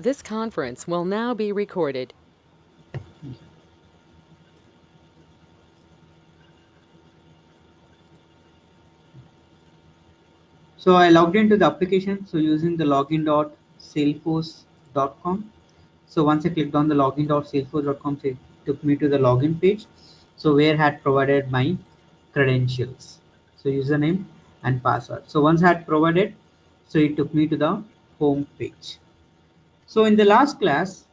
This conference will now be recorded. So I logged into the application. So using the login.salesforce.com. So once I clicked on the login.salesforce.com, so it took me to the login page. So where I had provided my credentials. So username and password. So once I had provided, so it took me to the home page. So in the last class,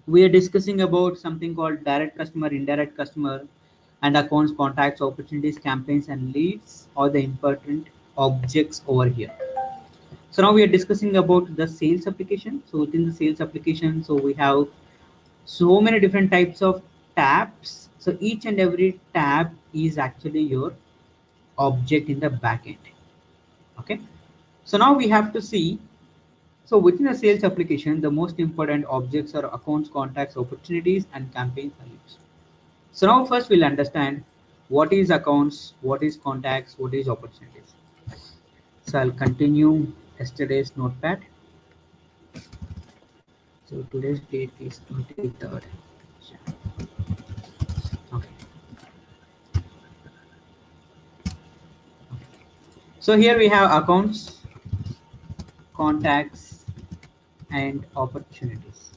we are discussing about something called direct customer, indirect customer, and accounts, contacts, opportunities, campaigns, and leads are the important objects over here. So now we are discussing about the sales application. So within the sales application, so we have so many different types of tabs. So each and every tab is actually your object in the backend. Okay. So now we have to see. So within the sales application, the most important objects are accounts, contacts, opportunities, and campaigns and leads. So now first we'll understand what is accounts, what is contacts, what is opportunities. So I'll continue yesterday's notepad. So today's date is 23rd. Okay. So here we have accounts, contacts, and opportunities.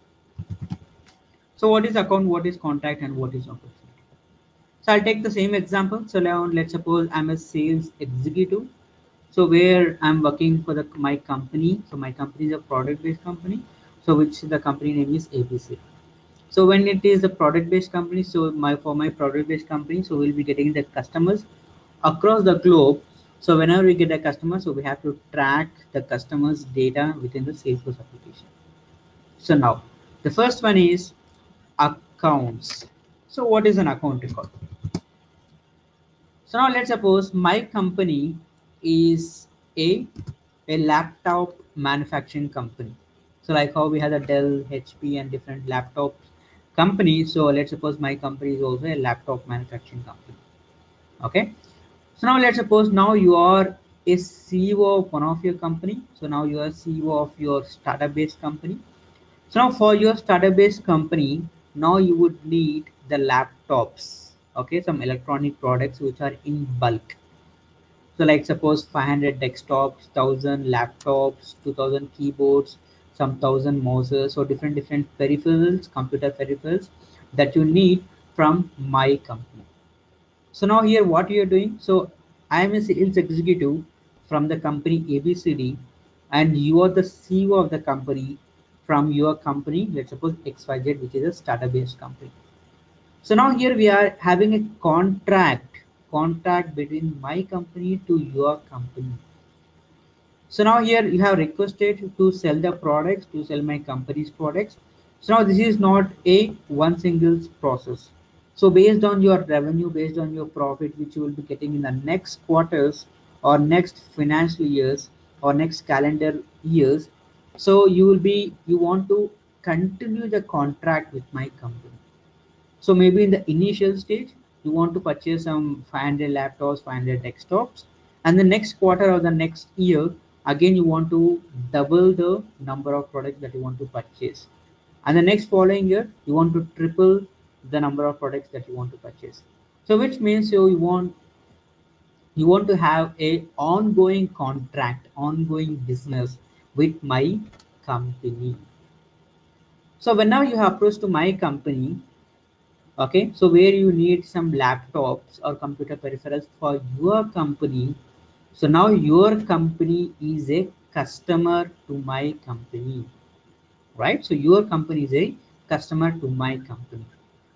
So what is account, what is contact, and what is opportunity? So I'll take the same example. So now let's suppose I'm a sales executive. So where I'm working for my company. So my company is a product-based company. So which the company name is ABC. So when it is a product-based company, so for my product-based company, so we'll be getting the customers across the globe. So whenever we get a customer, so we have to track the customer's data within the Salesforce application. So now the first one is accounts. So what is an account record? So now let's suppose my company is a laptop manufacturing company. So like how we have the Dell, HP, and different laptop companies. So let's suppose my company is also a laptop manufacturing company. Okay. So now let's suppose now you are a CEO of one of your company. So now you are CEO of your startup based company. So now for your startup based company, now you would need the laptops. Okay, some electronic products which are in bulk. So like suppose 500 desktops, 1000 laptops, 2000 keyboards, some 1000 mouses, or different peripherals, computer peripherals that you need from my company. So now here what you are doing. So I am a sales executive from the company ABCD, and you are the CEO of the company from your company. Let's suppose XYZ, which is a startup based company. So now here we are having a contract between my company to your company. So now here you have requested to sell the products, to sell my company's products. So now this is not a one single process. So based on your revenue, based on your profit, which you will be getting in the next quarters or next financial years or next calendar years, so you want to continue the contract with my company. So maybe in the initial stage, you want to purchase some 500 laptops, 500 desktops, and the next quarter or the next year, again you want to double the number of products that you want to purchase. And the next following year, you want to triple the number of products that you want to purchase. So which means you want to have a ongoing contract, ongoing business with my company. So whenever you have approached to my company, okay, so where you need some laptops or computer peripherals for your company, so now your company is a customer to my company, right? So your company is a customer to my company.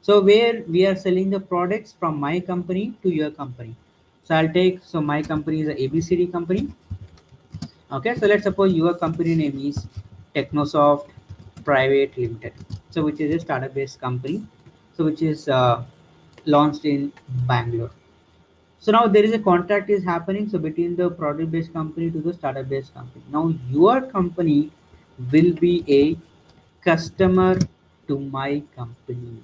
So where we are selling the products from my company to your company. So I'll take, so my company is a ABCD company. Okay, so let's suppose your company name is Technosoft Private Limited. So which is a startup based company. So which is launched in Bangalore. So now there is a contract is happening. So between the product based company to the startup based company. Now your company will be a customer to my company.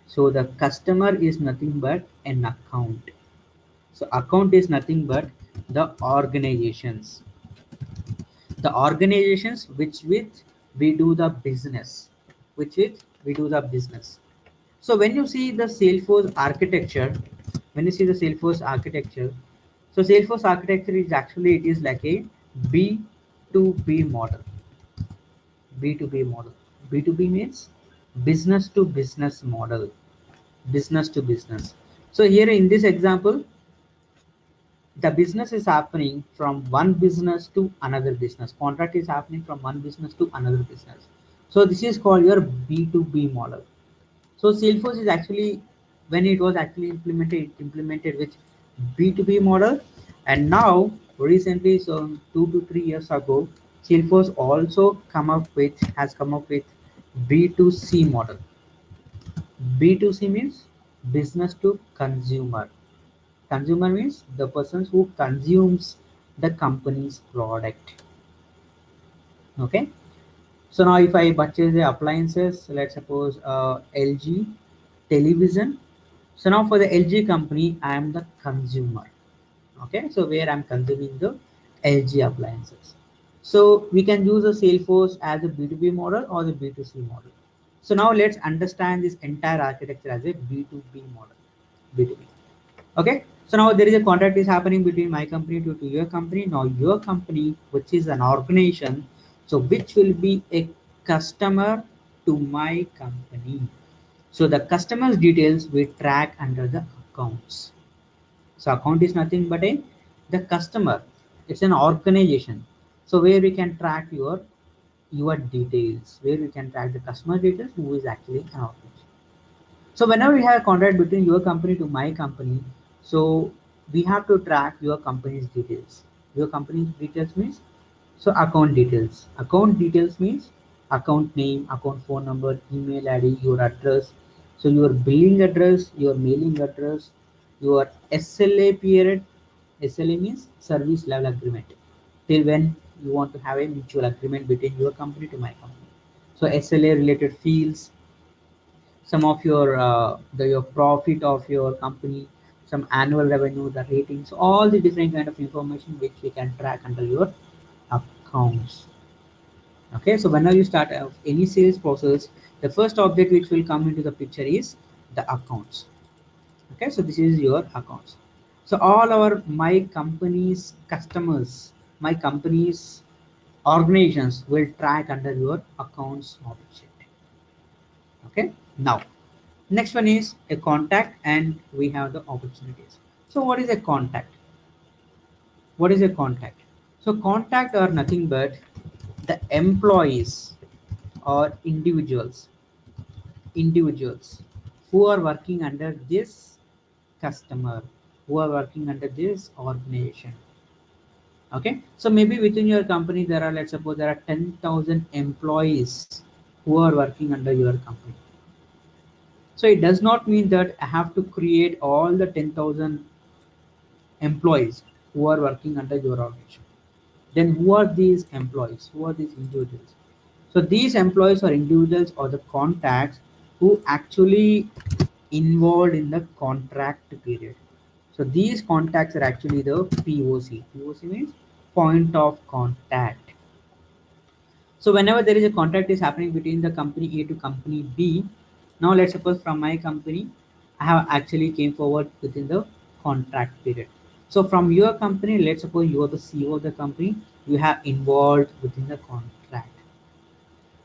So the customer is nothing but an account. So account is nothing but the organizations which with we do the business, which is we do the business. So when you see the Salesforce architecture, when you see the Salesforce architecture, so Salesforce architecture is actually it is like a B2B model. B2B model. B2B means business to business model. Business to business. So here in this example, the business is happening from one business to another business. Contract is happening from one business to another business. So this is called your B2B model. So Salesforce is actually, when it was actually implemented with B2B model, and now recently, so 2 to 3 years ago, Salesforce also has come up with B2C model. B2C means business to consumer. Consumer means the persons who consumes the company's product. Okay. So now if I purchase the appliances, let's suppose LG television. So now for the LG company, I am the consumer. Okay, so where I'm consuming the LG appliances. So we can use a Salesforce as a B2B model or the B2C model. So now let's understand this entire architecture as a B2B model. B2B. Okay, so now there is a contract is happening between my company to your company. Now your company, which is an organization, so which will be a customer to my company. So the customer's details we track under the accounts. So account is nothing but the customer. It's an organization. So where we can track your details, where we can track the customer details, who is actually an organization. So whenever we have a contract between your company to my company, so we have to track your company's details. Your company's details means so account details. Account details means account name, account phone number, email ID, your address. So your billing address, your mailing address, your SLA period. SLA means service level agreement. Till when you want to have a mutual agreement between your company to my company. So SLA related fields, some of your profit of your company, some annual revenue, the ratings, all the different kind of information which we can track under your accounts. Okay, so whenever you start any sales process, the first object which will come into the picture is the accounts. Okay, so this is your accounts. So all our my company's customers, my company's organizations will track under your accounts object. Okay, now next one is a contact, and we have the opportunities. So what is a contact? What is a contact? So contact are nothing but the employees or individuals who are working under this customer, who are working under this organization. Okay, so maybe within your company there are, let's suppose there are 10,000 employees who are working under your company. So it does not mean that I have to create all the 10,000 employees who are working under your organization. Then who are these employees? Who are these individuals? So these employees or individuals or the contacts who actually involved in the contract period. So these contacts are actually the POC. POC means point of contact. So whenever there is a contract is happening between the company A to company B, now let's suppose from my company, I have actually came forward within the contract period. So from your company, let's suppose you are the CEO of the company, you have involved within the contract.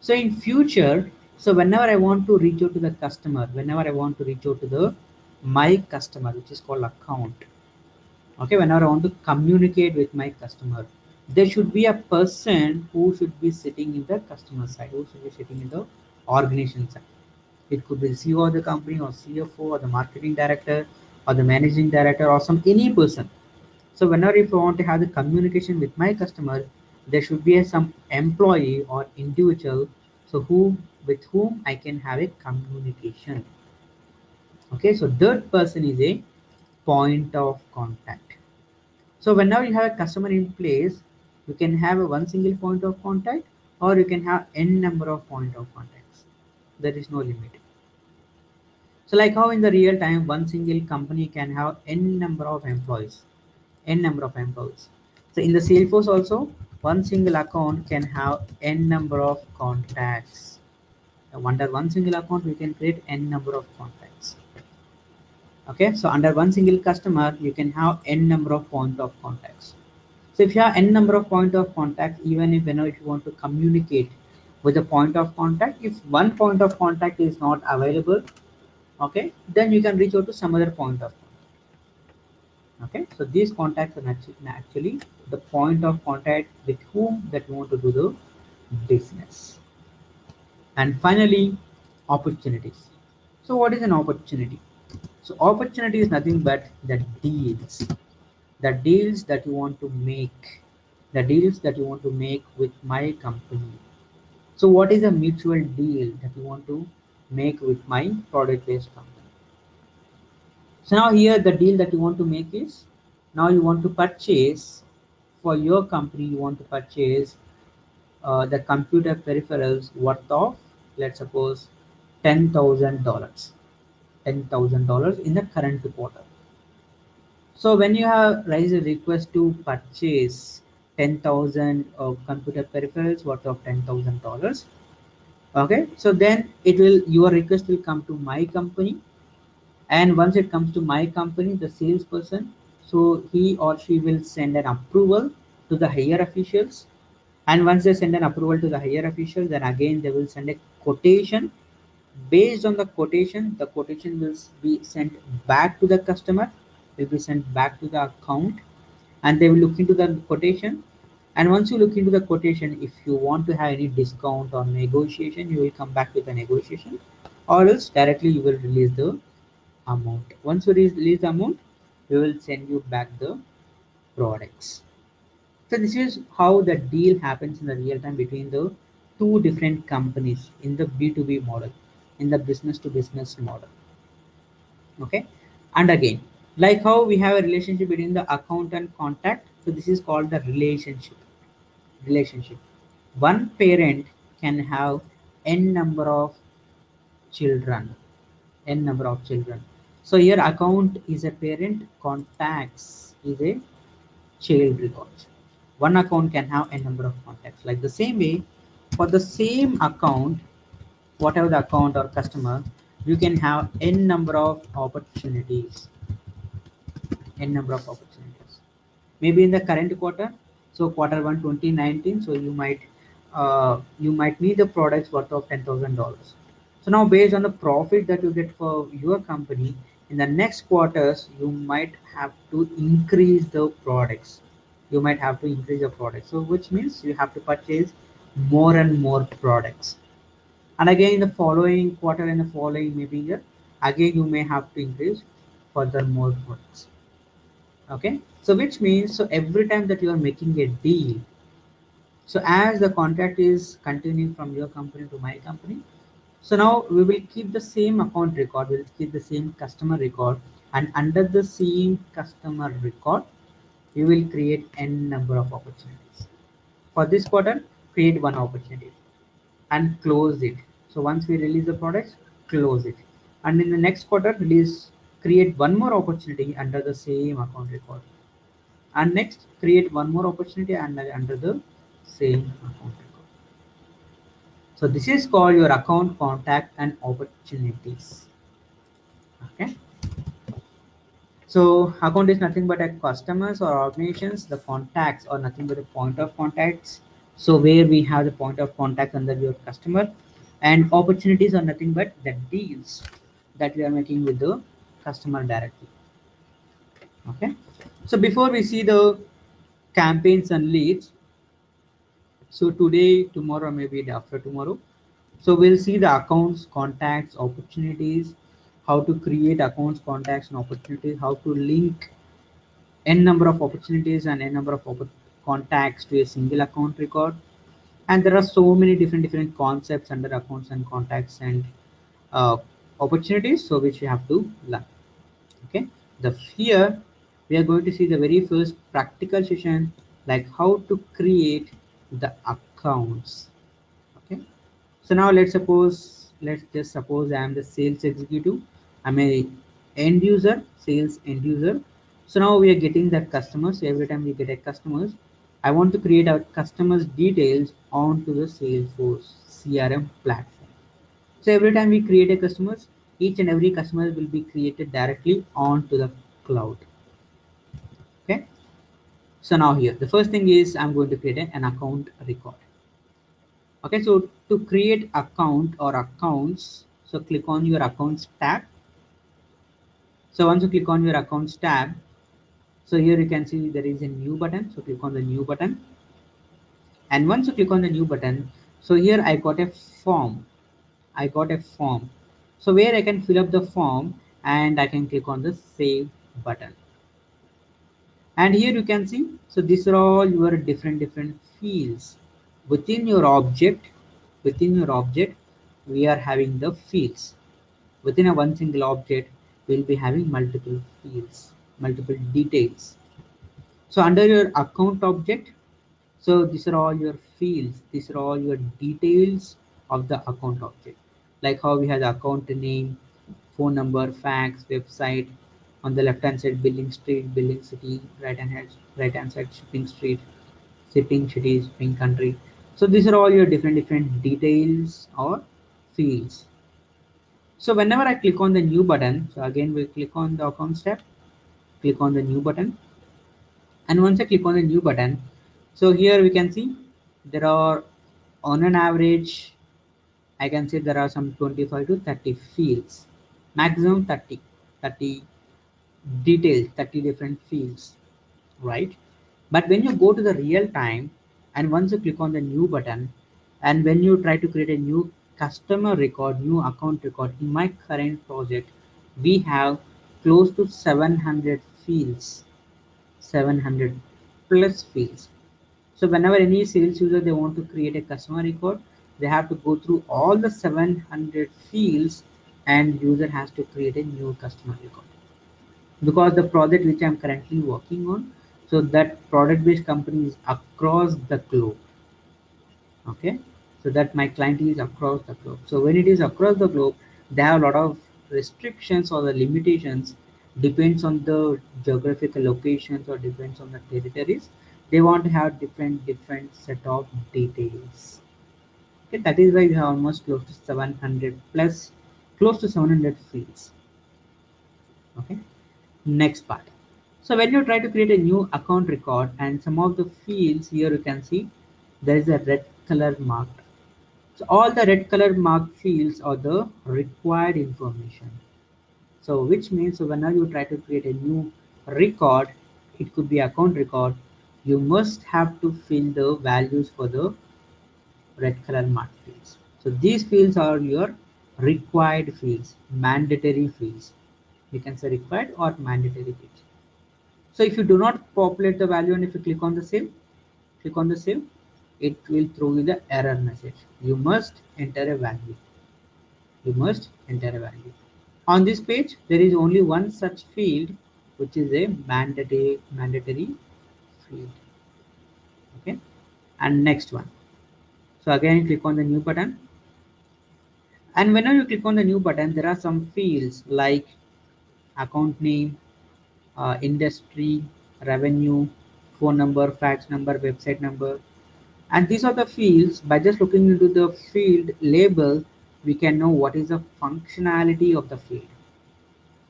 So in future, so whenever I want to reach out to the customer, whenever I want to reach out to the my customer, which is called account. Okay, whenever I want to communicate with my customer, there should be a person who should be sitting in the customer side, who should be sitting in the organization side. It could be the CEO of the company or CFO or the marketing director or the managing director or some any person. So whenever if I want to have the communication with my customer, there should be some employee or individual, so who with whom I can have a communication. Okay, so that person is a point of contact. So whenever you have a customer in place, you can have a one single point of contact, or you can have n number of point of contacts. There is no limit. So like how in the real time, one single company can have n number of employees, n number of employees. So in the Salesforce also, one single account can have n number of contacts. Under one single account, we can create n number of contacts. Okay, so under one single customer, you can have n number of point of contacts. So if you have n number of point of contact, even if if you want to communicate with a point of contact, if one point of contact is not available, okay, then you can reach out to some other point of contact. Okay, so these contacts are actually the point of contact with whom that you want to do the business. And finally, opportunities. So what is an opportunity? So opportunity is nothing but the deals that you want to make, the deals that you want to make with my company. So what is a mutual deal that you want to make with my product based company? So now here the deal that you want to make is, now you want to purchase, for your company you want to purchase the computer peripherals worth of, let's suppose, $10,000. $10,000 in the current quarter. So when you have raised a request to purchase 10,000 computer peripherals worth of $10,000, okay, so then your request will come to my company, and once it comes to my company, the salesperson, so he or she will send an approval to the higher officials, and once they send an approval to the higher officials, then again they will send a quotation. Based on the quotation will be sent back to the customer, will be sent back to the account, and they will look into the quotation. And once you look into the quotation, if you want to have any discount or negotiation, you will come back with a negotiation, or else directly you will release the amount. Once you release the amount, we will send you back the products. So this is how the deal happens in the real time between the two different companies in the B2B model, in the business to business model. Okay, and again, like how we have a relationship between the account and contact, so this is called the relationship. One parent can have n number of children, n number of children. So here account is a parent, contacts is a child record. One account can have a number of contacts. Like the same way, for the same account, whatever the account or customer, you can have n number of opportunities. N number of opportunities. Maybe in the current quarter, so quarter one 2019. So you might need the products worth of $10,000. So now based on the profit that you get for your company in the next quarters, you might have to increase the products. You might have to increase the products. So which means you have to purchase more and more products. And again in the following quarter and the following maybe year, again you may have to increase further more products. Okay, so which means, so every time that you are making a deal, so as the contract is continuing from your company to my company, so now we will keep the same account record, we'll keep the same customer record, and under the same customer record, we will create n number of opportunities. For this quarter, create one opportunity and close it. So once we release the products, close it. And in the next quarter, create one more opportunity under the same account record. And next, create one more opportunity and under the same account record. So this is called your account, contact, and opportunities. Okay. So account is nothing but a customers or organizations. The contacts are nothing but a point of contacts. So where we have the point of contact under your customer, and opportunities are nothing but the deals that we are making with the customer directly. Okay. So before we see the campaigns and leads, so today, tomorrow, maybe the after tomorrow, so we'll see the accounts, contacts, opportunities, how to create accounts, contacts, and opportunities, how to link n number of opportunities and n number of contacts to a single account record. And there are so many different concepts under accounts and contacts and uh, opportunities, so which you have to learn. Okay, the here we are going to see the very first practical session, like how to create the accounts. Okay, so now let's just suppose I am the sales executive, I'm a end user, sales end user. So now we are getting that customers. So every time we get a customers, I want to create a customer's details onto the Salesforce CRM platform. So every time we create a customer, each and every customer will be created directly onto the cloud. Okay. So now here, the first thing is I'm going to create an account record. Okay, so to create account or accounts, so click on your accounts tab. So once you click on your accounts tab, so here you can see there is a new button. So click on the new button. And once you click on the new button, so here I got a form. I got a form. So where I can fill up the form and I can click on the save button. And here you can see, so these are all your different fields within your object. Within your object, we are having the fields. Within a one single object, we'll be having multiple fields, multiple details. So under your account object, so these are all your fields, these are all your details of the account object, like how we have the account name, phone number, fax, website. On the left hand side, billing street, billing city. Right hand side, shipping street, shipping city, shipping country. So these are all your different details or fields. So whenever I click on the new button, so again we'll click on the accounts tab, click on the new button, and once I click on the new button, so here we can see there are, on an average, I can say there are some 25 to 30 fields, maximum 30 details, 30 different fields, right? But when you go to the real time, and once you click on the new button, and when you try to create a new customer record, new account record, in my current project, we have close to 700 fields, 700 plus fields. So whenever any sales user they want to create a customer record, they have to go through all the 700 fields, and user has to create a new customer record. Because the project which I'm currently working on, so that product based company is across the globe. Okay, so that my client is across the globe. So when it is across the globe, they have a lot of restrictions or the limitations, depends on the geographical locations or depends on the territories. They want to have different set of details. Okay, that is why you have almost close to 700 plus, close to 700 fields. Okay, next part. So when you try to create a new account record, and some of the fields here you can see there is a red color marked. So all the red color marked fields are the required information. So which means, so whenever you try to create a new record, it could be account record, you must have to fill the values for the red color marked fields. So these fields are your required fields, mandatory fields. You can say required or mandatory fields. So if you do not populate the value and if you click on the save, it will throw you the error message. You must enter a value. You must enter a value. On this page, there is only one such field, which is a mandatory field. Okay. And next one. So again, click on the new button. And whenever you click on the new button, there are some fields like account name, industry, revenue, phone number, fax number, website number. And these are the fields. By just looking into the field label, we can know what is the functionality of the field,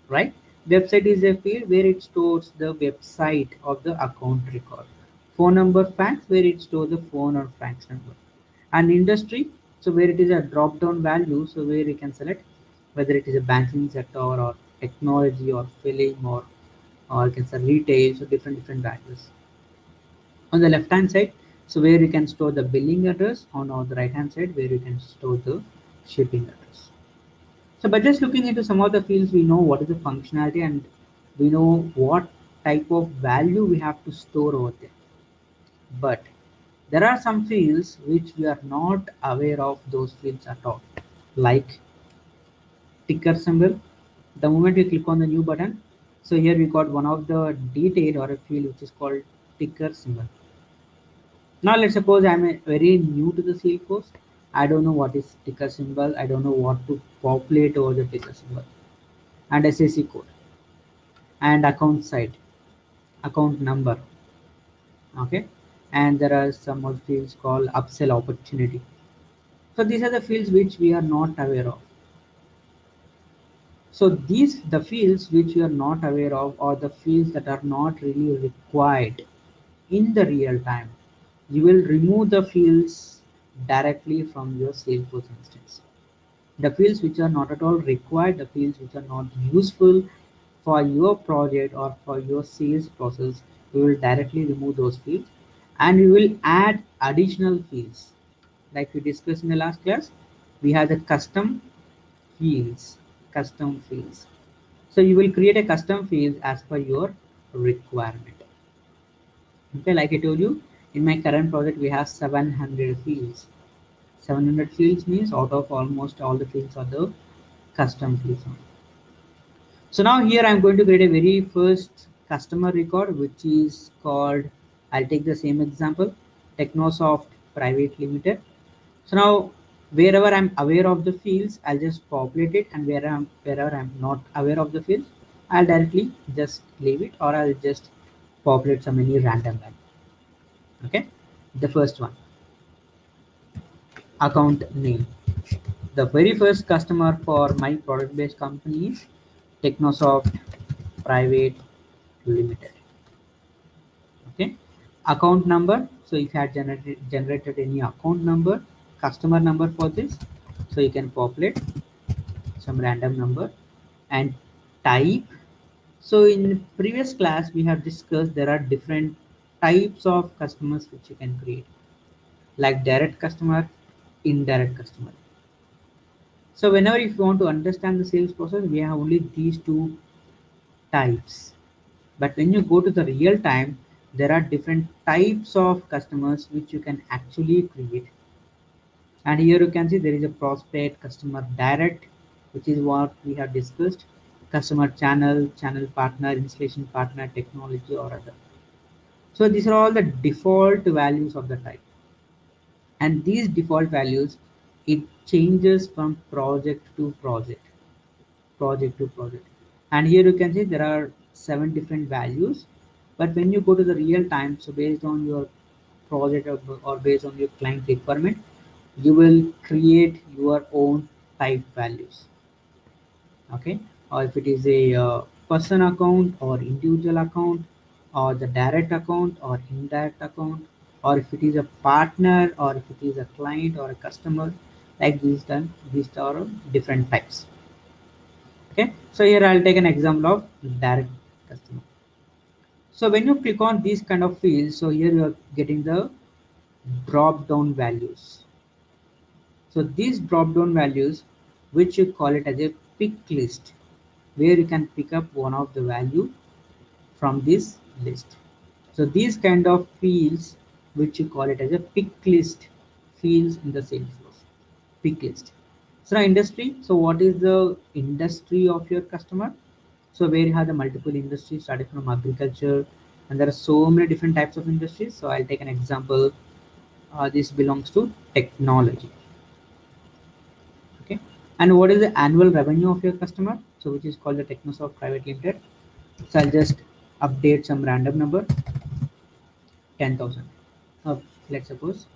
right? Website is a field where it stores the website of the account record. Phone number, fax, where it stores the phone or fax number. And industry, so where it is a drop down value, so where you can select whether it is a banking sector or technology or film or you can say retail, so different values. On the left hand side, so where you can store the billing address, on the right hand side where you can store the shipping address. So by just looking into some of the fields, we know what is the functionality and we know what type of value we have to store over there. But there are some fields which we are not aware of those fields at all, like ticker symbol. The moment you click on the new button, so here we got one of the detail or a field which is called ticker symbol. Now let's suppose I'm very new to the Salesforce. I don't know what is ticker symbol. I don't know what to populate over the ticker symbol and SAC code and account site, account number. Okay, and there are some more fields called upsell opportunity. So these are the fields which we are not aware of. So these the fields which you are not aware of, or the fields that are not really required in the real time. You will remove the fields directly from your Salesforce instance. The fields which are not at all required, the fields which are not useful for your project or for your sales process, we will directly remove those fields, and we will add additional fields. Like we discussed in the last class, we have the fields, custom fields. So you will create a custom field as per your requirement. Okay, like I told you, in my current project we have 700 fields. 700 fields means out of almost all the fields are the custom fields. So now here I'm going to create a very first customer record, which is called, I'll take the same example, Technosoft Private Limited. So now wherever I'm aware of the fields, I'll just populate it, and wherever I'm not aware of the fields, I'll directly just leave it, or I'll just populate some any random value. Okay, the first one, account name. The very first customer for my product based company is Technosoft Private Limited. Okay, account number. So if you had generated any account number, customer number for this, so you can populate some random number. And type. So in previous class we have discussed there are different types of customers which you can create, like direct customer, indirect customer. So whenever if you want to understand the sales process, we have only these two types. But when you go to the real time, there are different types of customers which you can actually create. And here you can see there is a prospect, customer direct, which is what we have discussed, customer channel, channel partner, installation partner, technology or other. So these are all the default values of the type. And these default values, it changes from project to project. And here you can see there are 7 different values. But when you go to the real time, so based on your project or based on your client requirement, you will create your own type values. Okay, or if it is a person account or individual account, or the direct account or indirect account, or if it is a partner, or if it is a client or a customer, like these are different types. Okay, so here I'll take an example of direct customer. So when you click on these kind of fields, so here you are getting the drop down values. So these drop down values, which you call it as a pick list, where you can pick up one of the value from this list. So these kind of fields, which you call it as a pick list fields in the Salesforce. Pick list. So now industry. So what is the industry of your customer? So where you have the multiple industries starting from agriculture, and there are so many different types of industries. So I'll take an example. This belongs to technology. Okay, and what is the annual revenue of your customer? So which is called the Technosoft Private Limited. So I'll just update some random number, 10,000. Let's suppose,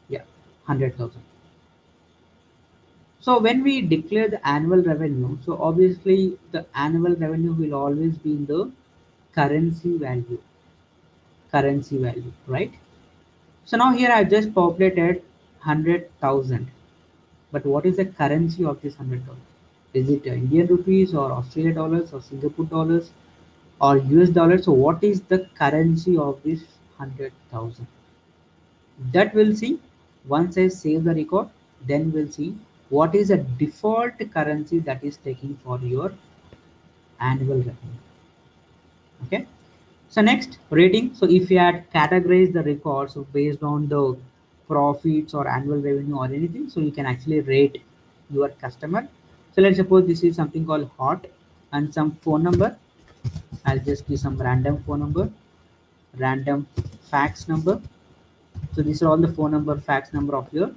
yeah, 100,000. So when we declare the annual revenue, so obviously the annual revenue will always be in the currency value, right? So now here I've just populated 100,000. But what is the currency of this 100,000? Is it Indian rupees or Australian dollars or Singapore dollars or US dollars? So what is the currency of this 100,000? That we'll see once I save the record. Then we'll see what is the default currency that is taking for your annual revenue. Okay. So next, rating. So if you had categorized the records so based on the profits or annual revenue or anything, so you can actually rate your customer. So let's suppose this is something called hot, and some phone number. I'll just give some random phone number, random fax number. So these are all the phone number, fax number of your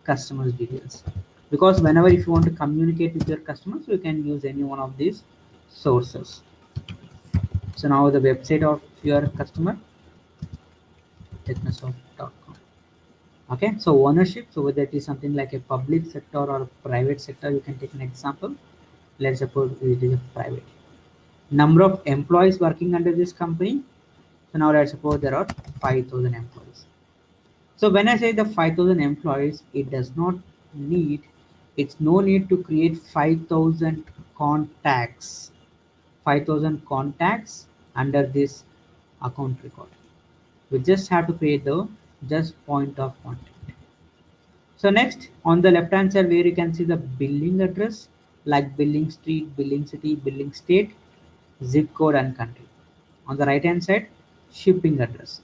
customers details. Because whenever if you want to communicate with your customers, you can use any one of these sources. So now the website of your customer. technosoft.com. Okay, so ownership, so whether it is something like a public sector or private sector, you can take an example. Let's suppose it is a private. Number of employees working under this company, so now let's suppose there are 5,000 employees. So when I say the 5,000 employees, it does not need, it's no need to create 5,000 contacts, 5,000 contacts under this account record. We just have to create the just point of contact. So next, on the left hand side where you can see the billing address, like billing street, billing city, billing state, zip code and country. On the right hand side, shipping address.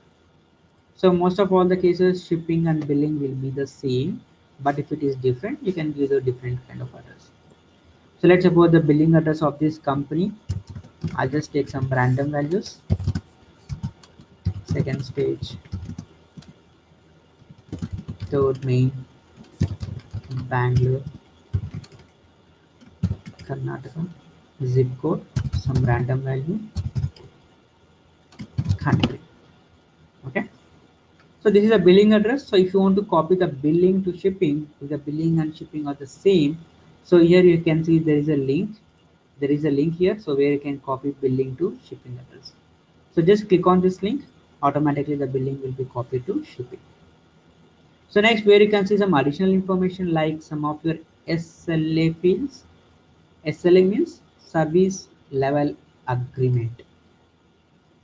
So most of all the cases, shipping and billing will be the same, but if it is different, you can give a different kind of address. So let's suppose the billing address of this company. I'll just take some random values. Second stage, third main, Bangalore, Karnataka, zip code, some random value, country. Okay. So this is a billing address. So if you want to copy the billing to shipping, if the billing and shipping are the same, so here you can see there is a link. There is a link here, so where you can copy billing to shipping address. So just click on this link. Automatically the billing will be copied to shipping. So next, where you can see some additional information like some of your SLA fields. SLA means service level agreement.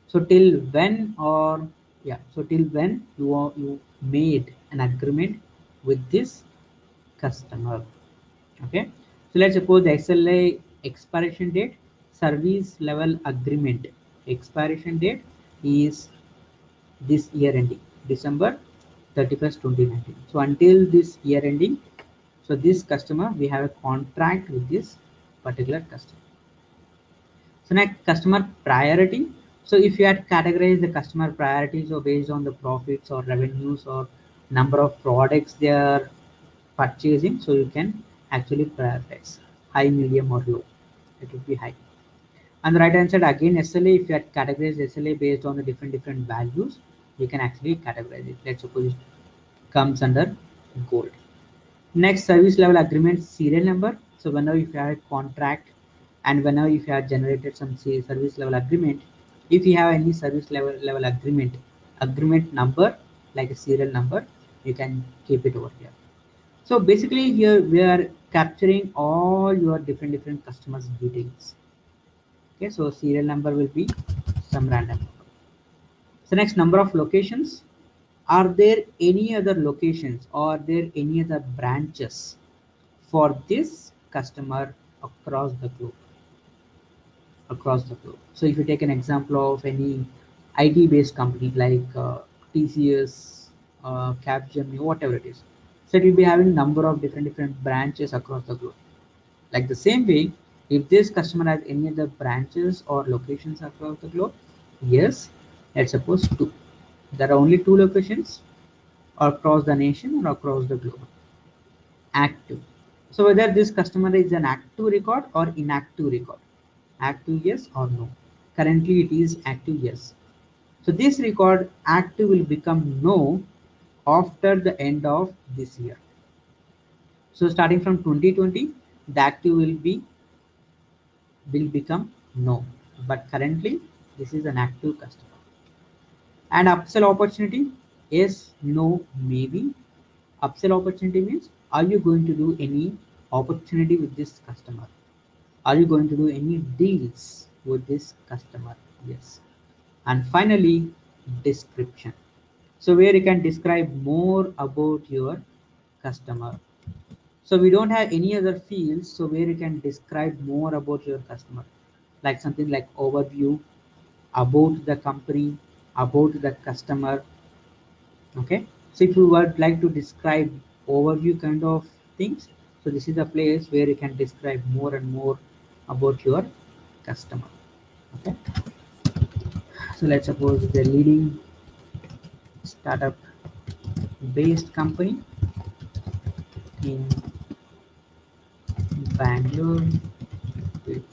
So till when, or yeah, so till when you made an agreement with this customer. Okay, so let's suppose the SLA expiration date, service level agreement expiration date is this year ending December 31st 2019. So until this year ending, so this customer, we have a contract with this particular customer. So next, customer priority. So if you had categorized the customer priorities, so based on the profits or revenues or number of products they are purchasing, so you can actually prioritize high, medium or low. It would be high. On the right hand side again, SLA, if you had categorized SLA based on the different values, you can actually categorize it. Let's suppose it comes under gold. Next, service level agreement serial number. So whenever if you have a contract and whenever if you have generated some service level agreement, if you have any service level agreement number like a serial number, you can keep it over here. So basically here we are capturing all your different customers details. Okay, so serial number will be some random number. So next, number of locations. Are there any other locations or are there any other branches for this customer across the globe? Across the globe. So if you take an example of any IT based company like TCS, Capgemini, whatever it is, so it will be having number of different branches across the globe. Like the same way, if this customer has any other branches or locations across the globe, yes, let's suppose two. There are only two locations across the nation or across the globe. Active. So whether this customer is an active record or inactive record. Active yes or no. Currently it is active yes. So this record active will become no after the end of this year. So starting from 2020, the active will become no. But currently this is an active customer. And upsell opportunity, yes, no, maybe. Upsell opportunity means, are you going to do any opportunity with this customer? Are you going to do any deals with this customer? Yes. And finally, description. So where you can describe more about your customer. So we don't have any other fields, so where you can describe more about your customer, like something like overview, about the company, about the customer. Okay, so if you would like to describe overview kind of things, so this is the place where you can describe more and more about your customer. Okay, so let's suppose the leading startup based company in Bangalore with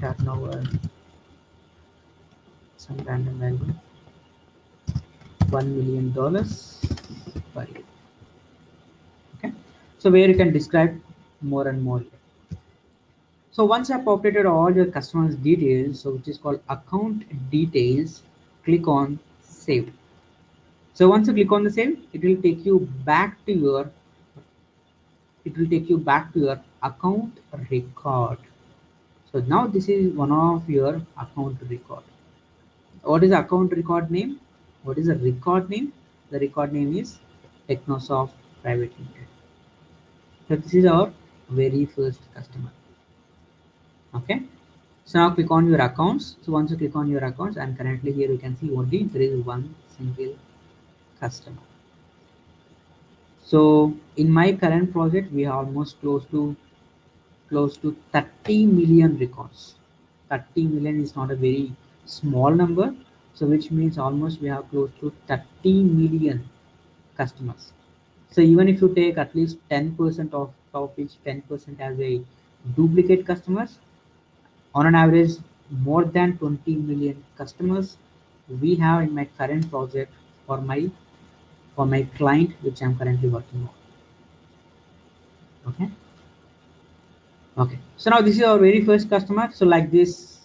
turnover some random value $1 million per year. Okay, so where you can describe more and more. So once I've populated all your customers details, so which is called account details, click on save. So once you click on the save, it will take you back to your account record. So now this is one of your account record. What is the account record name? What is the record name? The record name is Technosoft Private Limited. So this is our very first customer. Okay. So now click on your accounts. So once you click on your accounts, and currently here you can see only there is one single customer. So in my current project, we are almost close to 30 million records. 30 million is not a very small number. So which means almost we have close to 30 million customers. So even if you take at least 10% of each 10% as a duplicate customers, on an average more than 20 million customers we have in my current project for my client which I'm currently working on. Okay, so now this is our very first customer. So like this,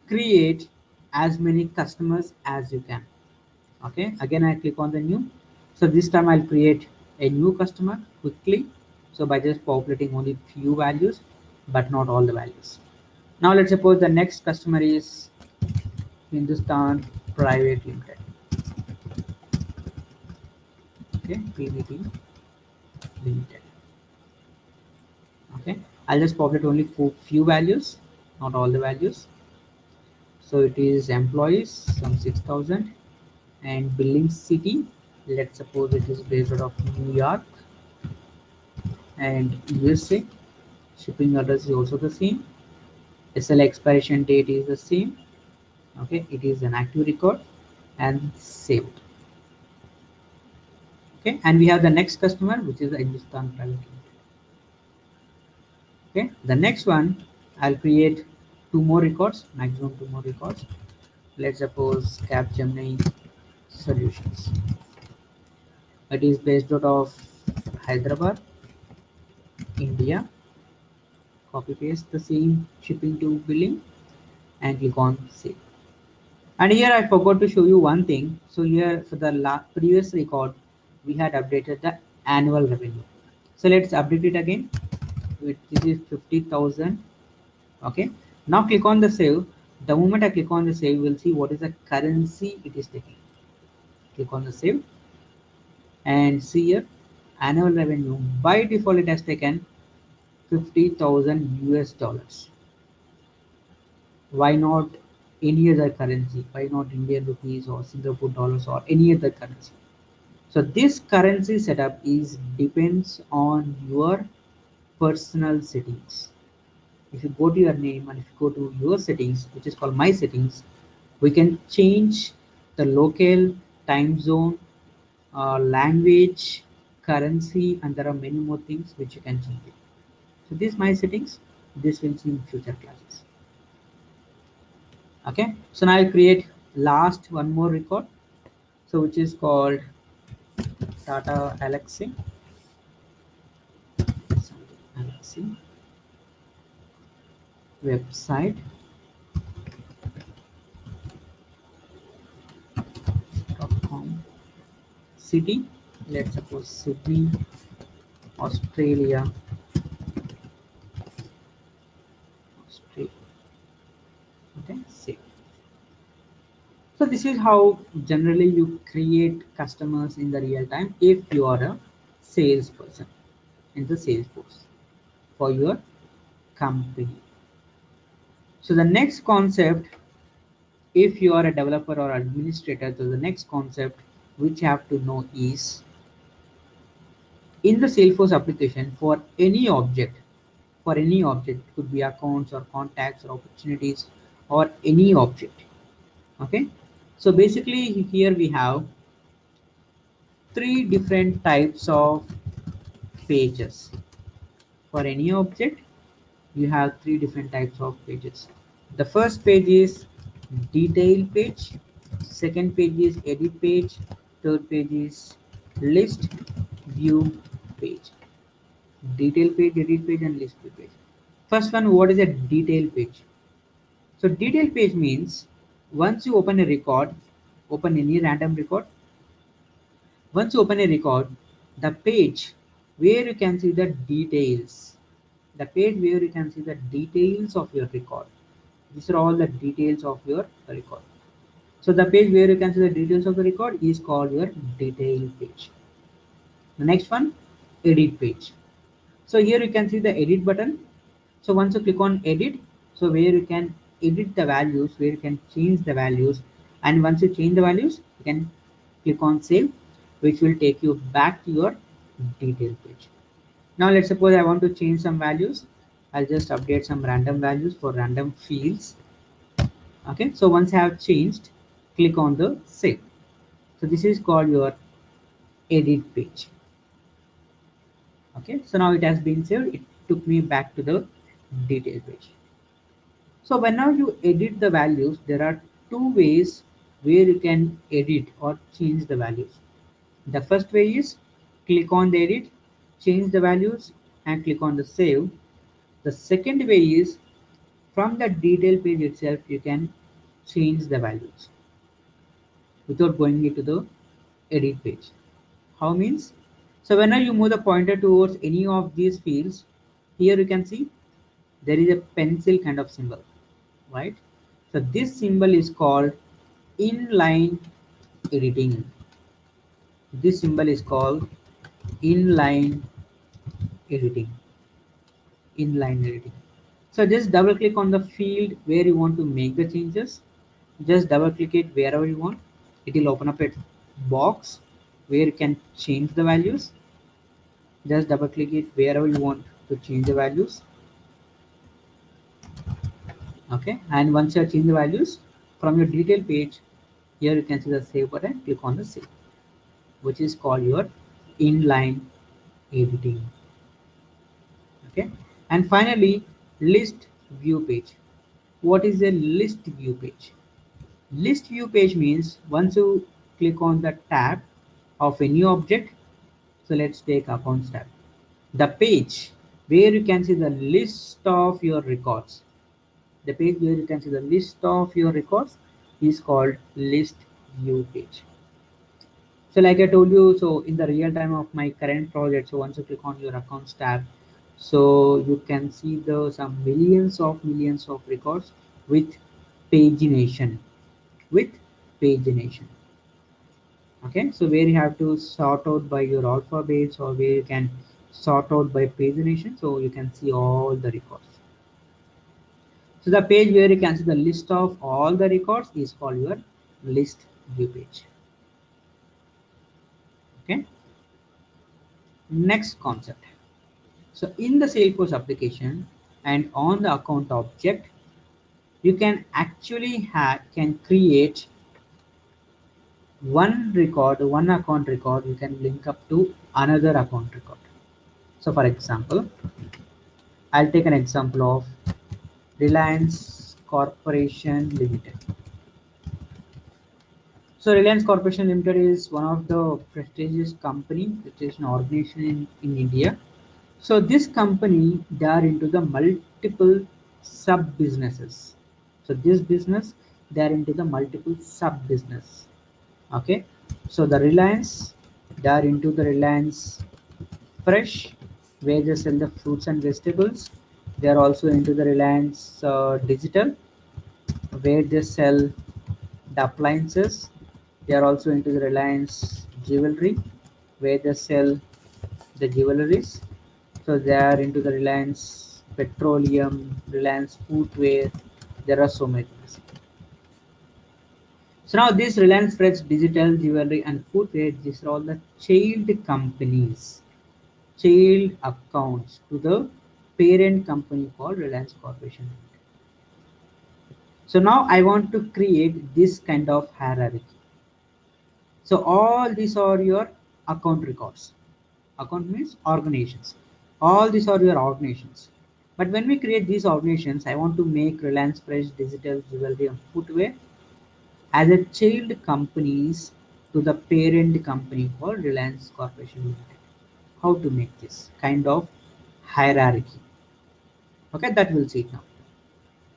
create as many customers as you can. Okay, again I click on the new. So this time I'll create a new customer quickly, so by just populating only few values but not all the values. Now let's suppose the next customer is Hindustan Private Limited. Okay, PVT Limited. Okay, I'll just populate only few values, not all the values. So it is employees, some 6,000, and billing city. Let's suppose it is based out of New York, and USA. Shipping address is also the same. SL expiration date is the same. Okay, it is an active record and saved. Okay, and we have the next customer which is the Hindustan Private Limited. Okay, the next one I'll create two more records, maximum two more records. Let's suppose Capgemini Solutions. It is based out of Hyderabad, India. Copy paste the same shipping to billing and click on save. And here I forgot to show you one thing. So here for the previous record, we had updated the annual revenue. So let's update it again. This is 50,000. Okay. Now click on the save. The moment I click on the save, we'll see what is the currency it is taking. Click on the save and see here annual revenue. By default, it has taken 50,000 US dollars. Why not any other currency? Why not Indian rupees or Singapore dollars or any other currency? So this currency setup is depends on your personal settings. If you go to your name and if you go to your settings, which is called my settings, we can change the local time zone, language, currency, and there are many more things which you can change it. So this my settings. This will see in future classes. Okay, so now I create last one more record, so which is called Tata Elxsi website .com city. Let's suppose Sydney, Australia. Okay, save. So this is how generally you create customers in the real time if you are a salesperson in the Salesforce for your company. So the next concept, if you are a developer or administrator, so the next concept which you have to know is in the Salesforce application for any object, could be accounts or contacts or opportunities or any object. Okay, so basically here we have three different types of pages. For any object, you have three different types of pages. The first page is detail page, second page is edit page, third page is list view page. Detail page, edit page, and list view page. First one, what is a detail page? So detail page means once you open a record, open any random record. Once you open a record, the page where you can see the details, the page where you can see the details of your record. These are all the details of your record. So the page where you can see the details of the record is called your detail page. The next one, edit page. So here you can see the edit button. So once you click on edit, so where you can edit the values, where you can change the values, and once you change the values, you can click on save, which will take you back to your detail page. Now let's suppose I want to change some values. I'll just update some random values for random fields. Okay, so once I have changed, click on the save. So this is called your edit page. Okay, so now it has been saved. It took me back to the detail page. So whenever you edit the values, there are two ways where you can edit or change the values. The first way is click on the edit, change the values, and click on the save. The second way is from the detail page itself, you can change the values without going into the edit page. How means? So whenever you move the pointer towards any of these fields, here you can see there is a pencil kind of symbol, right? So this symbol is called inline editing. This symbol is called inline editing. Inline editing. So just double click on the field where you want to make the changes. Just double click it wherever you want. It will open up a box where you can change the values. Just double click it wherever you want to change the values. Okay, and once you have changed the values from your detail page, here you can see the save button. Click on the save, which is called your inline editing. Okay, and finally, list view page. What is a list view page? List view page means once you click on the tab of any object, so let's take accounts tab, the page where you can see the list of your records, the page where you can see the list of your records is called list view page. So like I told you, so in the real time of my current project, so once you click on your accounts tab, so you can see the some millions of records with pagination, with pagination. Okay, so where you have to sort out by your alphabets or where you can sort out by pagination, so you can see all the records. So the page where you can see the list of all the records is called your list view page. Okay, next concept. So in the Salesforce application and on the account object, you can actually can create one record, one account record, you can link up to another account record. So for example, I'll take an example of Reliance Corporation Limited. So Reliance Corporation Limited is one of the prestigious company, prestigious organization in India. So this company, they are into the multiple sub businesses. So this business, they are into the multiple sub business. Okay. So the Reliance, they are into the Reliance Fresh, where they sell the fruits and vegetables. They are also into the Reliance Digital, where they sell the appliances. They are also into the Reliance Jewelry, where they sell the jewelries. So they are into the Reliance Petroleum, Reliance Footwear. There are so many things. So now this Reliance Fresh Digital Jewelry and Footwear, these are all the child companies, child accounts to the parent company called Reliance Corporation. So now I want to create this kind of hierarchy. So all these are your account records. Account means organizations. All these are your organizations. But when we create these organizations, I want to make Reliance Fresh Digital Jewelry and Footwear as a child companies to the parent company called Reliance Corporation Limited. How to make this kind of hierarchy? Okay, that we'll see now.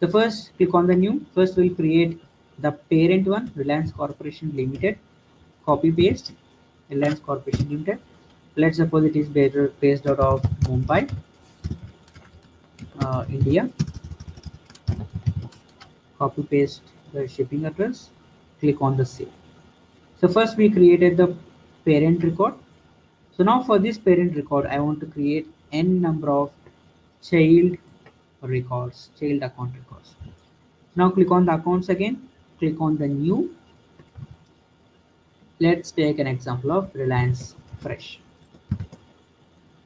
The first, click on the new. First, we'll create the parent one, Reliance Corporation Limited. Copy paste, Reliance Corporation Limited. Let's suppose it is based out of Mumbai, India. Copy paste the shipping address. Click on the save. So first we created the parent record. So now for this parent record, I want to create n number of child records, child account records. Now click on the accounts again, click on the new. Let's take an example of Reliance Fresh.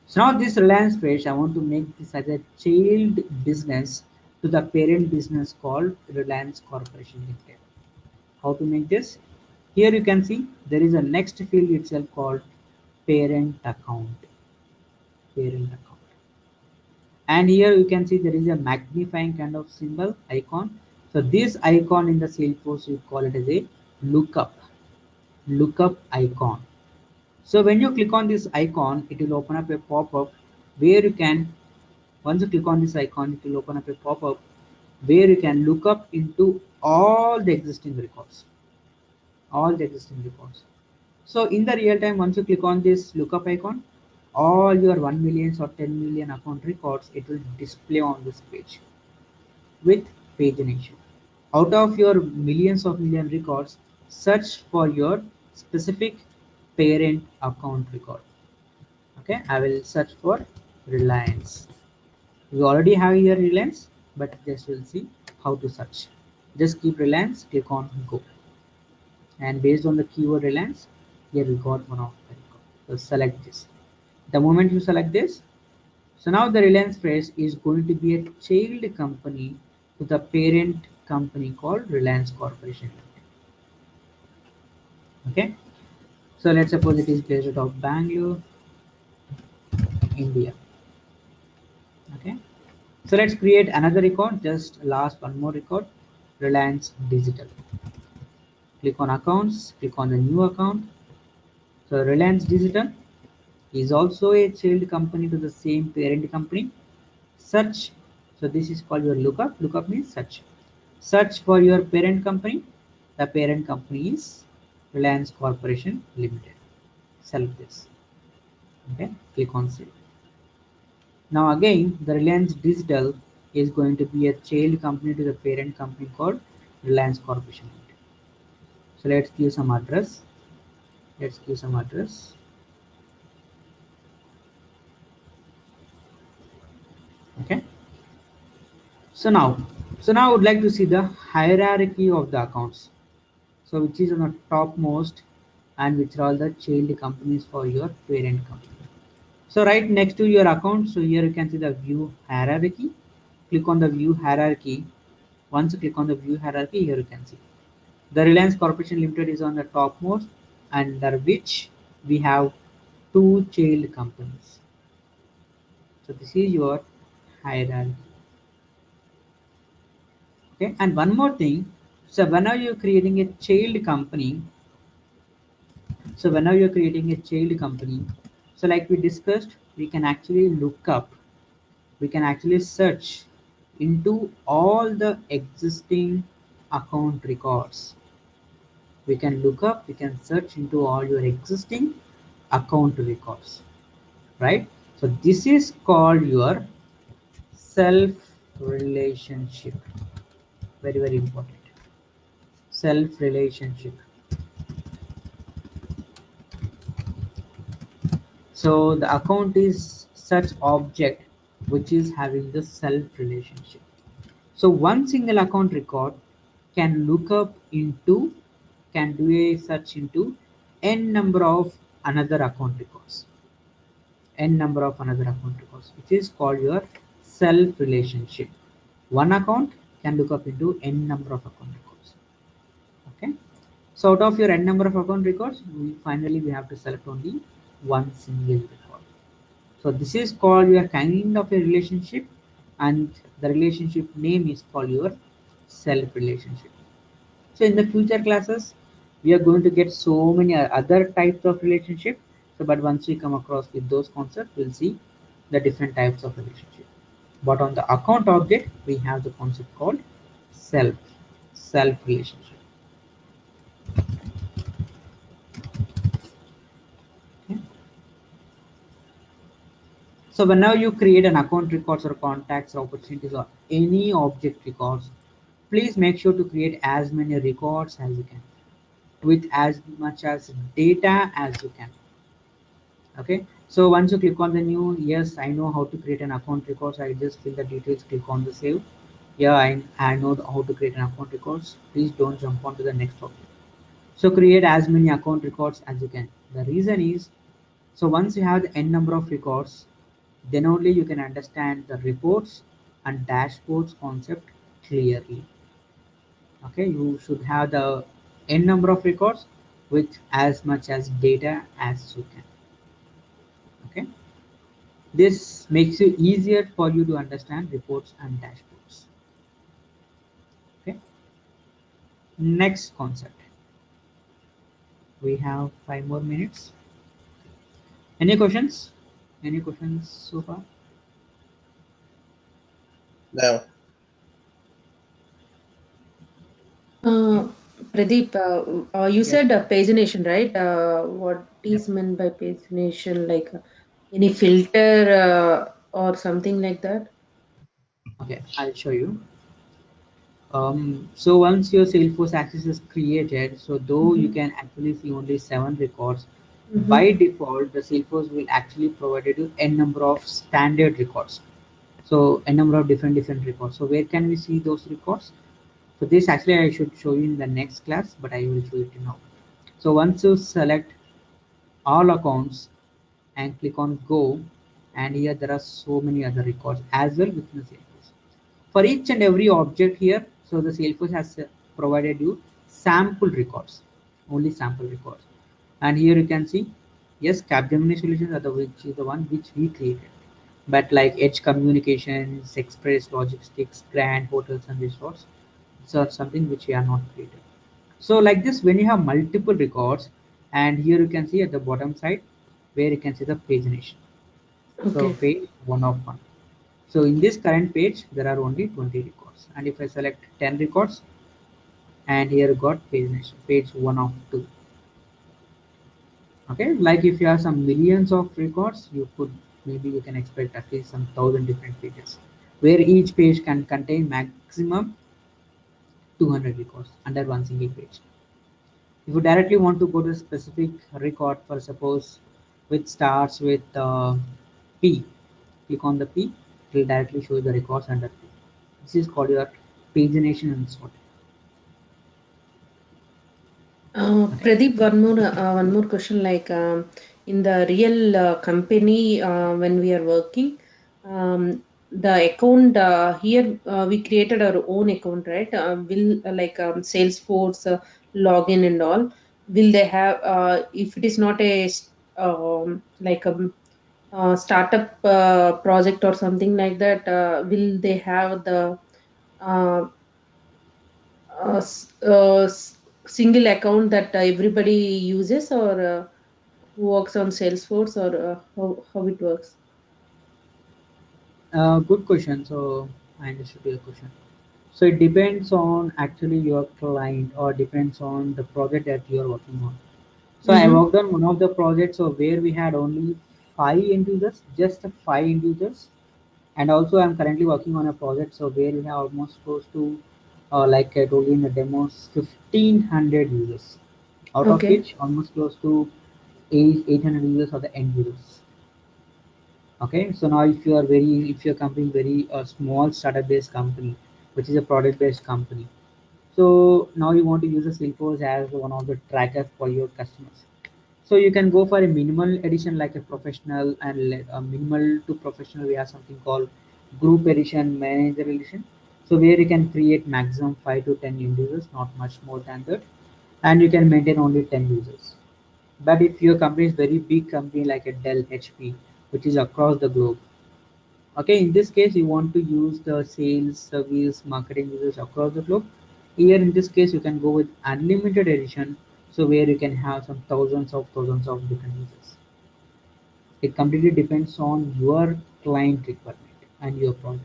So now this Reliance Fresh, I want to make this as a child business to the parent business called Reliance Corporation Limited. How to make this? Here you can see there is a next field itself called parent account. Parent account. And here you can see there is a magnifying kind of symbol icon. So this icon in the Salesforce we call it as a lookup icon. So when you click on this icon, it will open up a pop-up where you can, once you click on this icon, it will open up a pop-up where you can look up into all the existing records. So in the real time, once you click on this lookup icon, all your 1 million or 10 million account records, it will display on this page with pagination. Out of your million records, search for your specific parent account record. Okay, I will search for Reliance. We already have here Reliance, but just will see how to search. Just keep Reliance, click on go. And based on the keyword Reliance, here we got one of the record. So select this. The moment you select this, so now the Reliance Fresh is going to be a child company to the parent company called Reliance Corporation. Okay, so let's suppose it is based out of Bangalore, India. Okay, so let's create another record, just last one more record, Reliance Digital. Click on accounts, click on the new account. So Reliance Digital is also a child company to the same parent company. Search, so this is called your lookup means search for your parent company. The parent company is Reliance Corporation Limited. Select this. Okay, click on save. Now again, the Reliance Digital is going to be a child company to the parent company called Reliance Corporation Limited. So let's give some address. Okay, so now I would like to see the hierarchy of the accounts, so which is on the topmost and which are all the child companies for your parent company. So right next to your account, so here you can see the view hierarchy. Click on the view hierarchy. Once you click on the view hierarchy, here you can see the Reliance Corporation Limited is on the topmost, under which we have two child companies. So this is your hierarchy. Okay, and one more thing. So whenever you're creating a child company, so like we discussed, we can actually search into all the existing account records. We can search into all your existing account records, right? So this is called your self relationship. Very, very important. Self relationship. So the account is such object which is having the self relationship. So one single account record can look up into, can do a search into n number of another account records. Which is called your self relationship. One account can look up into n number of account records. Okay. So out of your n number of account records, we have to select only one single record. So this is called your kind of a relationship, and the relationship name is called your self relationship. So in the future classes, We are going to get so many other types of relationship. So, but once we come across with those concepts, we'll see the different types of relationship. But on the account object, we have the concept called self, self relationship. Okay. So whenever you create an account records or contacts or opportunities or any object records, please make sure to create as many records as you can with as much as data as you can. Okay, so once you click on the new, yes, I know how to create an account records. I just fill the details, click on the save. Yeah, I know how to create an account records. Please don't jump on to the next topic. So create as many account records as you can. The reason is, so once you have the n number of records, then only you can understand the reports and dashboards concept clearly. Okay, you should have the n number of records with as much as data as you can. Okay, this makes it easier for you to understand reports and dashboards. Okay, next concept. We have 5 more minutes. Any questions? Any questions so far? No. Pradeep, you Yes. said pagination, right? What Yep. is meant by pagination? Like any filter or something like that? Okay, I'll show you. So once your Salesforce access is created, so though you Mm-hmm. can actually see only 7 records, Mm-hmm. by default the Salesforce will actually provide you n number of standard records. So a number of different records. So where can we see those records? So this actually I should show you in the next class, but I will show it now. So once you select all accounts and click on go, and here there are so many other records as well within the Salesforce. For each and every object here, so the Salesforce has provided you sample records, only sample records. And here you can see, yes, Capgemini solutions are the which is the one which we created. But like Edge Communications, Express Logistics, Grand Hotels and Resorts, these are something which we are not created. So like this, when you have multiple records, and here you can see at the bottom side where you can see the pagination. So Okay. page 1 of 1. So in this current page, there are only 20 records. And if I select 10 records, and here got page 1 of 2. Okay, like if you have some millions of records, you could maybe you can expect at least some 1,000 different pages, where each page can contain maximum 200 records under one single page. If you directly want to go to a specific record, for suppose which starts with P, click on the P, it will directly show you the records under P. This is called your pagination and sort. Okay. Pradeep, one more question. Like in the real company, when we are working, the account here we created our own account, right? Will like Salesforce login and all. Will they have? If it is not a like a startup project or something like that, will they have the uh, single account that everybody uses, or who works on Salesforce, or how it works? Good question. So I understood your question. So it depends on actually your client or depends on the project that you are working on. So I Mm-hmm. worked on one of the projects so where we had only 5 end users, just 5 end users. And also I'm currently working on a project so where we have almost close to like I told you in the demos 1500 users, out of Okay. which almost close to 800 users are the end users. Okay, so now if your company is very small startup based company, which is a product based company, so now you want to use a Salesforce as one of the trackers for your customers. So you can go for a minimal edition like a professional and a minimal to professional. We have something called group edition, manager edition. So where you can create maximum 5 to 10 end users, not much more than that, and you can maintain only 10 users. But if your company is very big company like a Dell, HP, which is across the globe, okay, in this case you want to use the sales, service, marketing users across the globe. Here in this case you can go with unlimited edition So where you can have some thousands of different users. It completely depends on your client requirement and your product.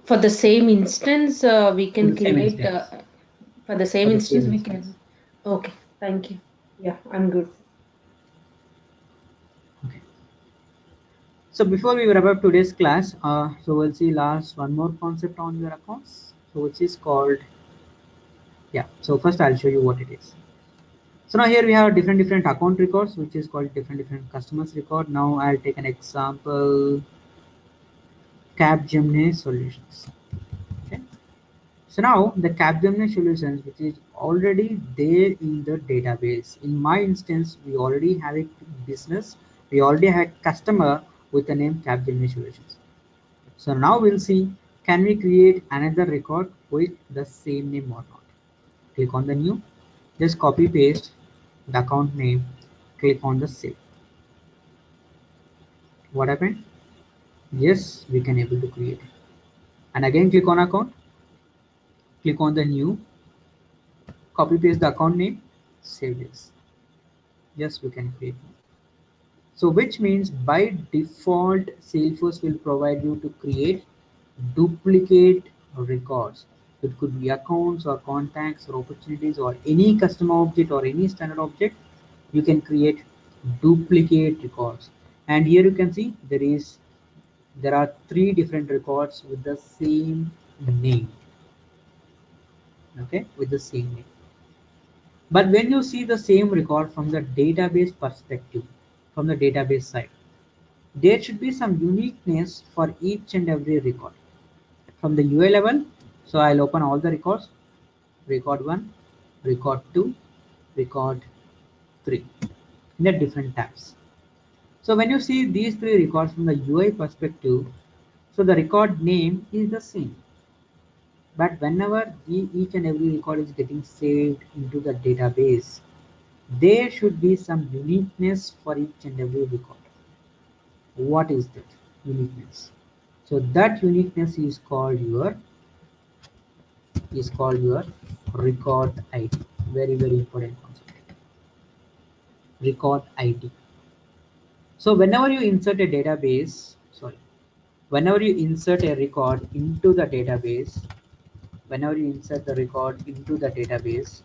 For the same instance, we For can the same create, instance. for the For same the instance, same we instance. can. Okay, thank you. Yeah, I'm good. Okay. So before we wrap up today's class, so we'll see last one more concept on your accounts. So which is called, yeah. So first I'll show you what it is. So now here we have different account records, which is called different customers record. Now I'll take an example, Capgemini solutions. Okay. So now the Capgemini solutions, which is already there in the database. In my instance, we already have a business. We already have a customer with the name Capgemini solutions. So now we'll see, can we create another record with the same name or not? Click on the new, just copy paste the account name, click on the save. What happened? Yes, we can able to create it. And again click on account, click on the new, copy paste the account name, save this. Yes, we can create it. So which means by default Salesforce will provide you to create duplicate records. It could be accounts or contacts or opportunities or any custom object or any standard object. You can create duplicate records. And here you can see there are 3 different records with the same name. Okay, with the same name. But when you see the same record from the database perspective, from the database side, there should be some uniqueness for each and every record. From the UI level, so I'll open all the records, record 1, record 2, record 3 in the different tabs. So when you see these 3 records from the UI perspective, so the record name is the same. But whenever each and every record is getting saved into the database, there should be some uniqueness for each and every record. What is that uniqueness? So that uniqueness is called your record ID. Very important concept. Record ID. So whenever you insert a record into the database, whenever you insert the record into the database,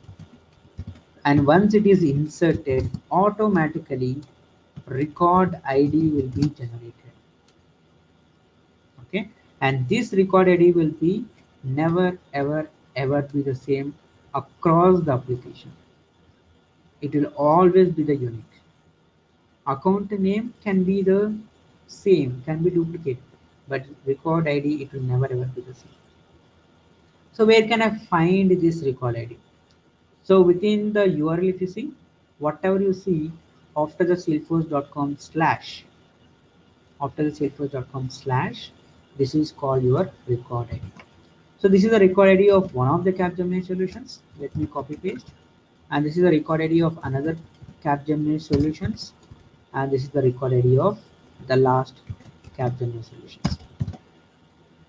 and once it is inserted, automatically record ID will be generated. Okay, and this record ID will be never ever be the same across the application. It will always be the unique. Account name can be the same, can be duplicate, but record ID it will never ever be the same. So where can I find this record ID? So within the URL, if you see, whatever you see after the salesforce.com slash, this is called your record ID. So this is the record ID of one of the Capgemini solutions. Let me copy paste. And this is the record ID of another Capgemini solutions. And this is the record ID of the last Capgemini solutions.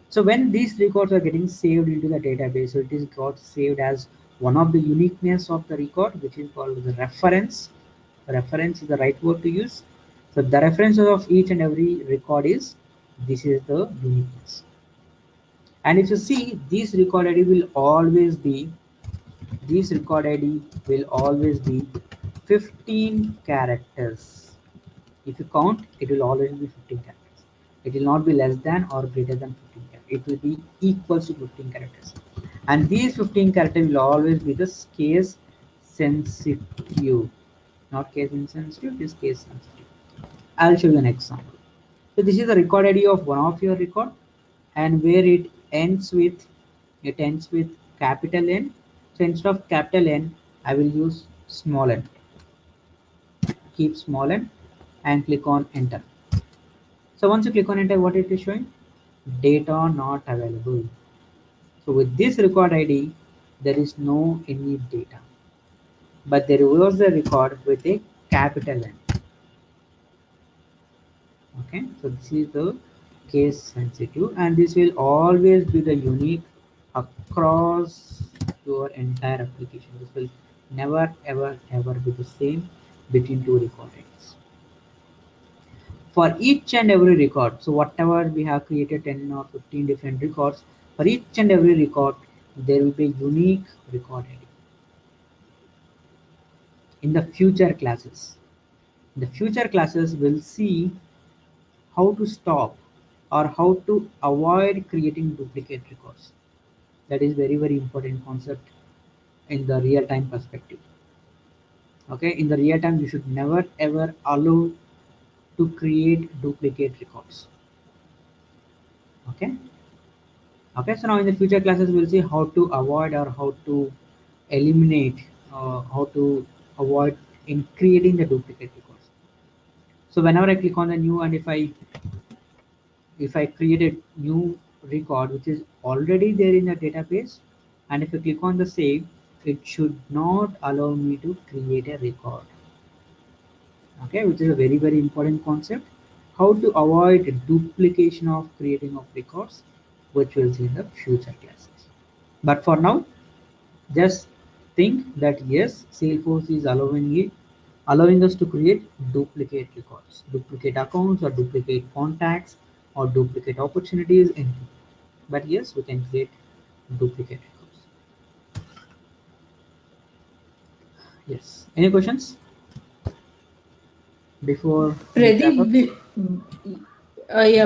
So when these records are getting saved into the database, so it is got saved as one of the uniqueness of the record, which is called the reference. Reference is the right word to use. So the references of each and every record is, this is the uniqueness. And if you see, this record ID will always be 15 characters. If you count, it will always be 15 characters. It will not be less than or greater than 15 characters. It will be equals to 15 characters. And these 15 characters will always be the case sensitive. Not case insensitive, this case sensitive. I'll show you an example. So this is the record ID of one of your record, and where it ends with capital N. So instead of capital N, I will use small n. Keep small n and click on enter. So once you click on enter, what it is showing? Data not available. So with this record ID, there is no any data, but there was a record with a capital N. Okay, so this is the case sensitive, and this will always be the unique across your entire application. This will never ever be the same between two recordings. For each and every record, so whatever we have created 10 or 15 different records, for each and every record there will be unique record ID. In the future classes, we'll see how to stop or how to avoid creating duplicate records. That is very important concept in the real time perspective. Okay, in the real time you should never ever allow to create duplicate records. Okay. Okay, so now in the future classes we'll see how to avoid or how to eliminate, how to avoid in creating the duplicate records. So whenever I click on the new, and if I create a new record which is already there in the database, and if I click on the save, it should not allow me to create a record. Okay, which is a very important concept. How to avoid duplication of creating of records, which we'll see in the future classes. But for now, just think that yes, Salesforce is allowing us to create duplicate records, duplicate accounts or duplicate contacts or duplicate opportunities, anything. But yes, we can create duplicate records. Yes. Any questions before we wrap up? Pradeep,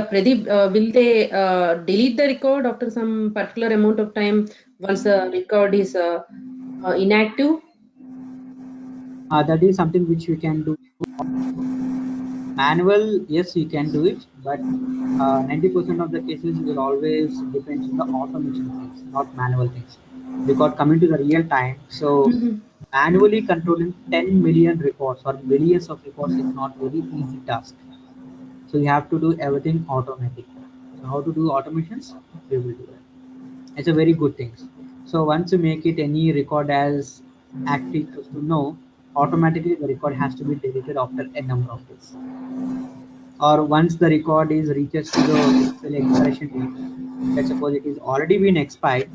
Pradeep, will they delete the record after some particular amount of time once the record is inactive? That is something which we can do. Manual, yes, you can do it, but 90% of the cases will always depend on the automation things, not manual things. Because coming to the real time, so Mhm. manually controlling 10 million records or millions of records is not very easy task. So you have to do everything automatic. So how to do automations? We will do that. It's a very good thing. So once you make it any record as active to know, automatically the record has to be deleted after a number of days. Or once the record is reaches to the actual expiration date, let's suppose it is already been expired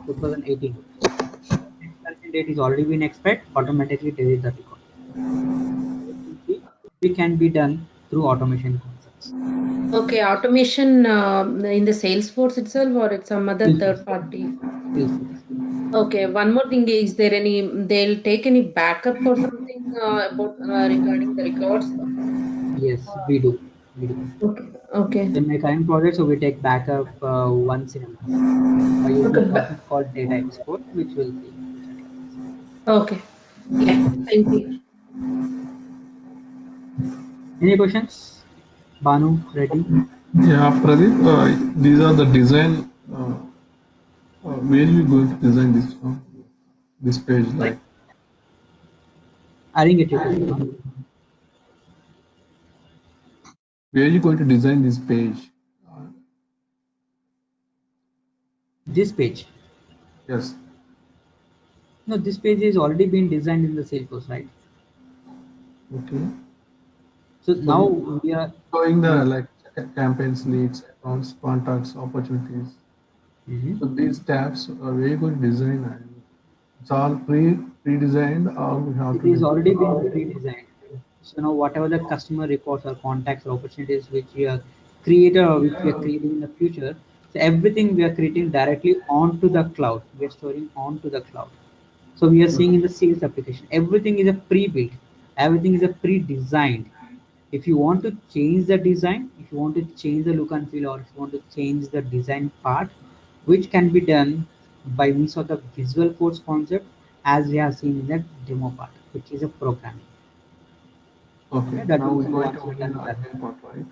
2018, expiration date is already been expired, automatically delete the record. It can be done through automation concepts. Okay, automation in the Salesforce itself or it's some other Salesforce. third party? Salesforce. Okay, one more thing, is there any, they'll take any backup or something about regarding the records? Yes, we do. We do. Okay, okay, In my current project, so we take backup once in a month by using okay, a concept called data export, which we'll see in future classes. okay. Yeah, thank you. Any questions? Banu, ready? Yeah, Pradeep, these are the design. Where you going to design this from? This page, Sorry? like I didn't get your question, Banu. where you going to design this page? Uh, This page. yes. No, this page is already been designed in the Salesforce, right? Okay. So So now we are. showing the Uh, like campaigns, leads, accounts, contacts, opportunities. mhm. So these tabs, where you going to design? And it's all pre-designed, or we have It to is design. already been pre-designed. So now whatever the customer reports or contacts or opportunities which we are created or which we are creating in the future, so everything we are creating directly onto the cloud. We are storing onto the cloud. So we are seeing in the sales application, everything is a pre-built, everything is a pre-designed. If you want to change the design, if you want to change the look and feel, or if you want to change the design part, which can be done by means of the visual codes concept, as we have seen in the demo part, which is a programming. Okay. Okay, that Now will we're see going once to we're only done the with that. admin part, right?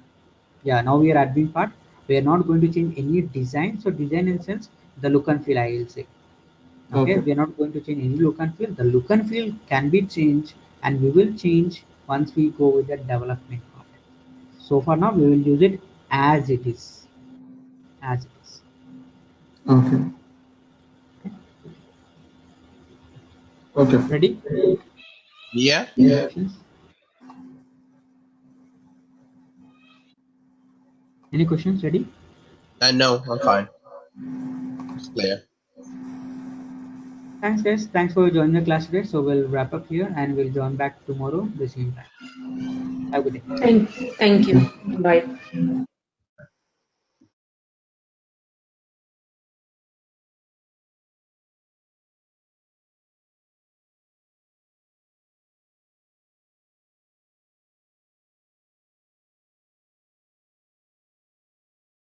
Yeah, now we are admin part. We are not going to change any design. So design in sense the look and feel, I will say. Okay, Okay. we are not going to change any look and feel. The look and feel can be changed, and we will change once we go with the development part. So for now, we will use it as it is. As it is. Okay. Okay. Ready? Yeah? Any questions? Any questions? Ready? No, I'm fine. It's clear. Thanks, guys. Thanks for joining the class today. So we'll wrap up here and we'll join back tomorrow the same time. Have a good day. Thank you. Bye.